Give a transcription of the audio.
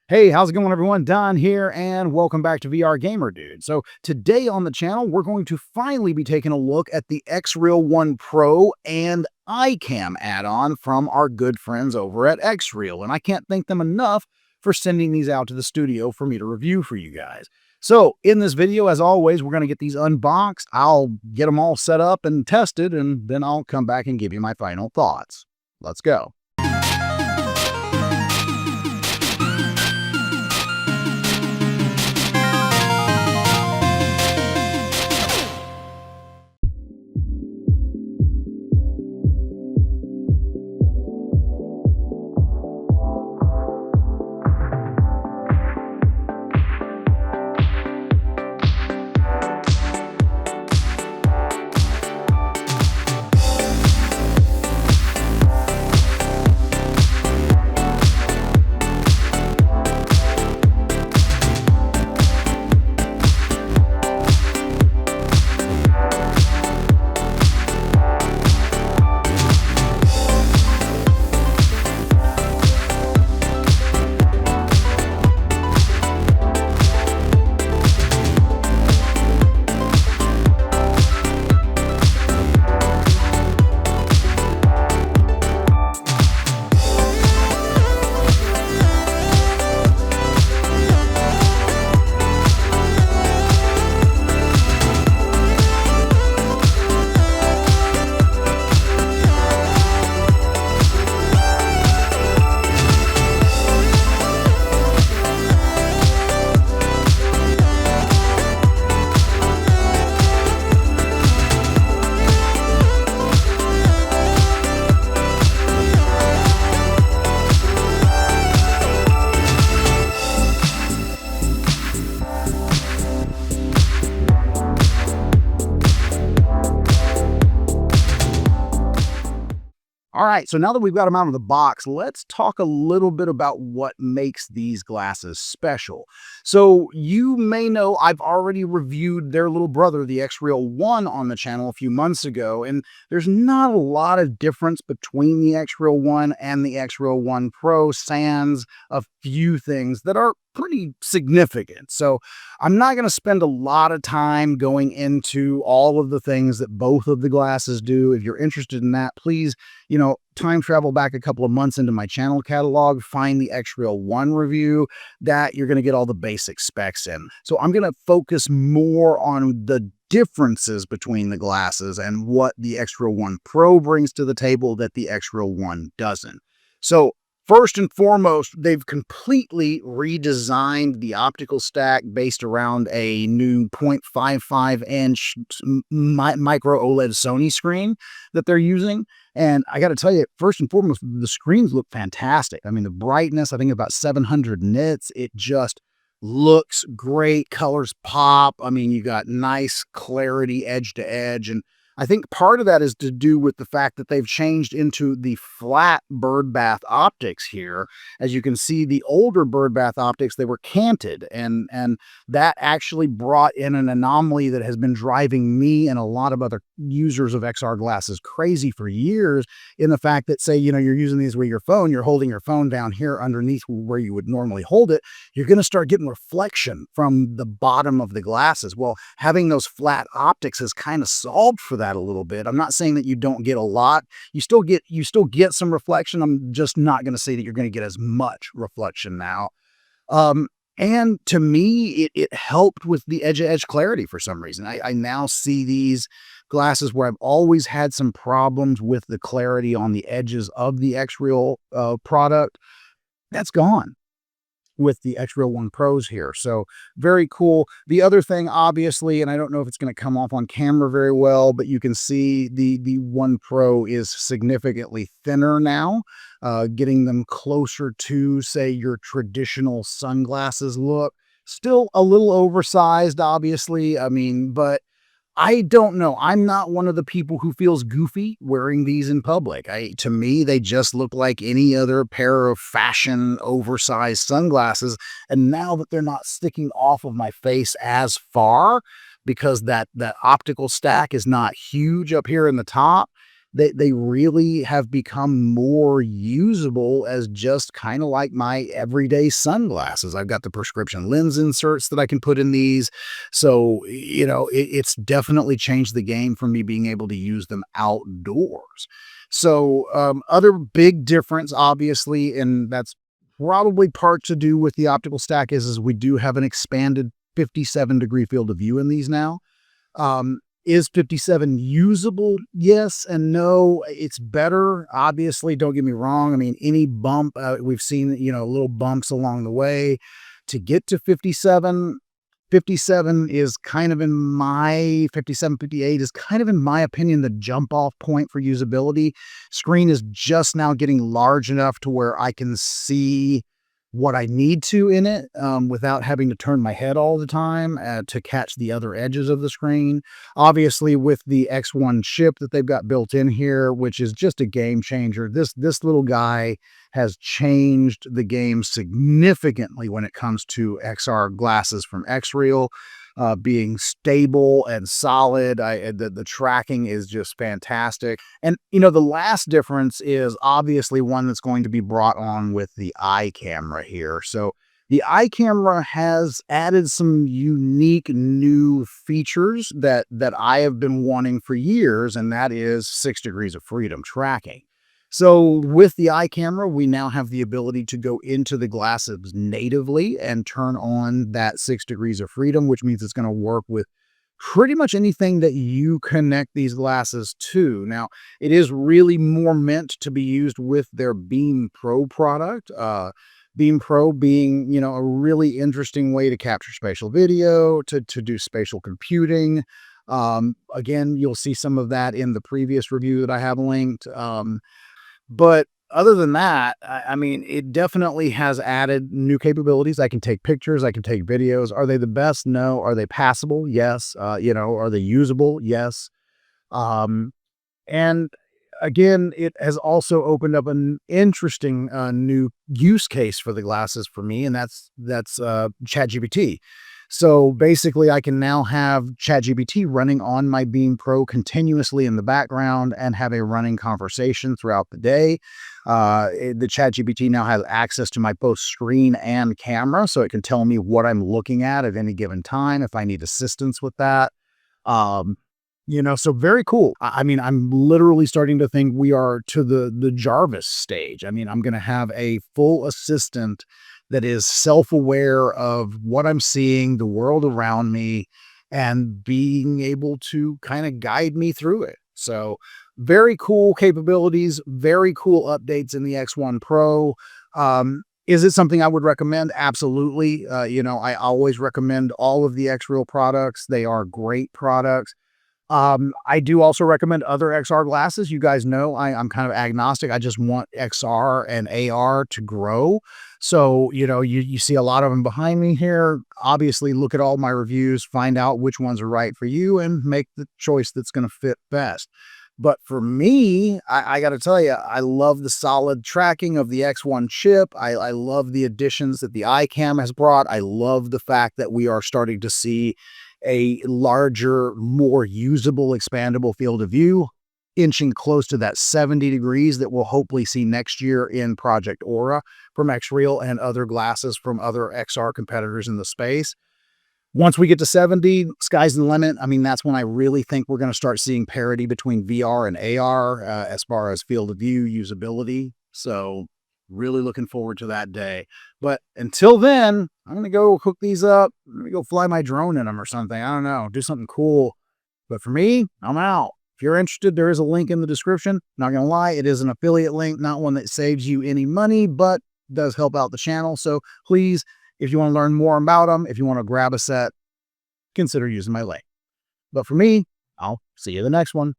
Hey, how's it going, everyone? Don here, and welcome back to VR Gamer Dude. So today on the channel, we're going to finally be taking a look at the XReal One Pro and ICAM add-on from our good friends over at XReal, and I can't thank them enough for sending these out to the studio for me to review for you guys. So in this video, as always, we're going to get these unboxed. I'll get them all set up and tested, and then I'll come back and give you my final thoughts. Let's go. All right, so now that we've got them out of the box, let's talk a little bit about what makes these glasses special. So you may know I've already reviewed their little brother, the XReal One, on the channel a few months ago, and there's not a lot of difference between the XReal One and the XReal One Pro, sans a few things that are pretty significant. So I'm not going to spend a lot of time going into all of the things that both of the glasses do. If you're interested in that, please, time travel back a couple of months into my channel catalog, find the XReal One review that you're going to get all the basic specs in. So I'm going to focus more on the differences between the glasses and what the XReal One Pro brings to the table that the XReal One doesn't. So first and foremost, they've completely redesigned the optical stack based around a new 0.55-inch micro OLED Sony screen that they're using. And I got to tell you, first and foremost, the screens look fantastic. I mean, the brightness, I think about 700 nits. It just looks great. Colors pop. I mean, you got nice clarity edge to edge. And I think part of that is to do with the fact that they've changed into the flat birdbath optics here. As you can see, the older birdbath optics, they were canted, and that actually brought in an anomaly that has been driving me and a lot of other users of XR glasses crazy for years, in the fact that, say, you're using these with your phone, you're holding your phone down here underneath where you would normally hold it, you're going to start getting reflection from the bottom of the glasses. Well, having those flat optics has kind of solved for that a little bit. I'm not saying that you don't get a lot. You still get some reflection. I'm just not going to say that you're going to get as much reflection now. And to me, it helped with the edge-to-edge clarity for some reason. I now see these glasses where I've always had some problems with the clarity on the edges of the XReal product. That's gone with the XReal One Pros here. So very cool. The other thing, obviously, and I don't know if it's going to come off on camera very well, but you can see the One Pro is significantly thinner now, getting them closer to, say, your traditional sunglasses look. Still a little oversized, obviously. I mean, but I don't know. I'm not one of the people who feels goofy wearing these in public. To me, they just look like any other pair of fashion oversized sunglasses. And now that they're not sticking off of my face as far, because that optical stack is not huge up here in the top, they really have become more usable as just kind of like my everyday sunglasses. I've got the prescription lens inserts that I can put in these. So, it's definitely changed the game for me being able to use them outdoors. So, other big difference, obviously, and that's probably part to do with the optical stack is we do have an expanded 57-degree field of view in these now. Is 57 usable? Yes and no. It's better. Obviously, don't get me wrong. I mean, any bump, we've seen, little bumps along the way to get to 57. 57 is kind of in my 57, 58 is kind of in my opinion, the jump off point for usability. Screen is just now getting large enough to where I can see what I need to in it without having to turn my head all the time to catch the other edges of the screen. Obviously, with the X1 chip that they've got built in here, which is just a game changer, this little guy has changed the game significantly when it comes to XR glasses from XReal. Being stable and solid. The tracking is just fantastic. And, the last difference is obviously one that's going to be brought on with the eye camera here. So the eye camera has added some unique new features that I have been wanting for years, and that is 6 degrees of freedom tracking. So with the eye camera, we now have the ability to go into the glasses natively and turn on that 6 degrees of freedom, which means it's going to work with pretty much anything that you connect these glasses to. Now, it is really more meant to be used with their Beam Pro product. Beam Pro being, a really interesting way to capture spatial video, to do spatial computing. Again, you'll see some of that in the previous review that I have linked. But other than that, I mean, it definitely has added new capabilities. I can take pictures, I can take videos. Are they the best? No. Are they passable? Yes. Are they usable? Yes. And again, it has also opened up an interesting new use case for the glasses for me, and that's ChatGPT. So basically, I can now have ChatGPT running on my Beam Pro continuously in the background and have a running conversation throughout the day. The ChatGPT now has access to my both screen and camera, so it can tell me what I'm looking at any given time if I need assistance with that. So very cool. I mean, I'm literally starting to think we are to the Jarvis stage. I mean, I'm going to have a full assistant that is self-aware of what I'm seeing, the world around me, and being able to kind of guide me through it. So very cool capabilities, very cool updates in the X1 Pro. Is it something I would recommend? Absolutely. I always recommend all of the XReal products. They are great products. I do also recommend other XR glasses. You guys know I'm kind of agnostic. I just want XR and AR to grow. So, you see a lot of them behind me here. Obviously, look at all my reviews, find out which ones are right for you, and make the choice that's going to fit best. But for me, I got to tell you, I love the solid tracking of the X1 chip. I love the additions that the ICAM has brought. I love the fact that we are starting to see a larger, more usable, expandable field of view, inching close to that 70 degrees that we'll hopefully see next year in Project Aura from XReal and other glasses from other XR competitors in the space. Once we get to 70, sky's the limit. I mean, that's when I really think we're going to start seeing parity between VR and AR as far as field of view usability. So really looking forward to that day. But until then, I'm going to go hook these up. I'm going to go fly my drone in them or something. I don't know, do something cool. But for me, I'm out. If you're interested, there is a link in the description. Not going to lie, it is an affiliate link, not one that saves you any money, but does help out the channel. So please, if you want to learn more about them, if you want to grab a set, consider using my link. But for me, I'll see you in the next one.